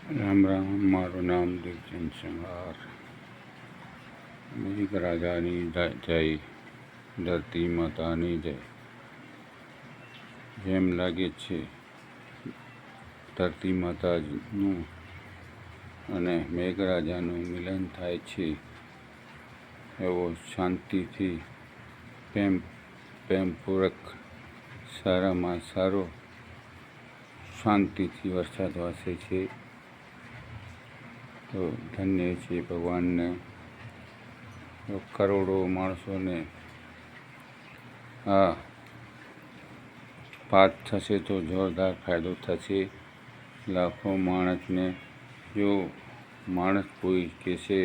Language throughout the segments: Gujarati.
રામ રામ. મારું નામ દિલચંદ સંઘાર. મેઘરાજાની જય, ધરતી માતાની જય. જેમ લાગે છે ધરતી માતાનું અને મેઘરાજાનું મિલન થાય છે, એવો શાંતિથી પ્રેમપૂર્વક સારામાં સારો શાંતિથી વરસાદ વરસે છે. તો ધન્ય છે ભગવાનને. કરોડો માણસોને આ પાઠ થશે તો જોરદાર ફાયદો થશે. લાખો માણસને, જો માણસ કોઈ કહેશે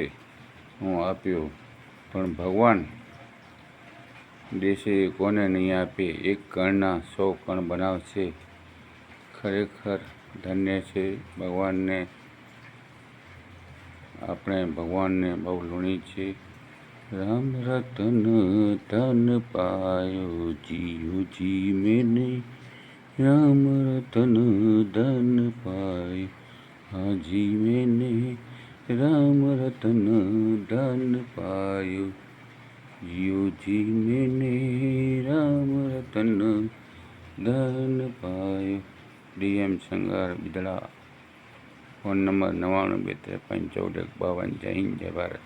હું આપ્યો, પણ ભગવાન દેશે કોને નહીં આપે. એક કણના 100 કણ બનાવશે. ખરેખર ધન્ય છે ભગવાનને. આપણે ભગવાનને બહુ ઋણી છે. રામ રતન ધન પાયો, જીઓ જી મેને રામ રતન ધન પાયો, હાજી મેને રામ રતન ધન પાયો, જીઓ જી મેને રામ રતન ધન પાયો. DM સંઘાર, બિદડા. Phone number 9923545152. જય હિન્દ, જય ભારત.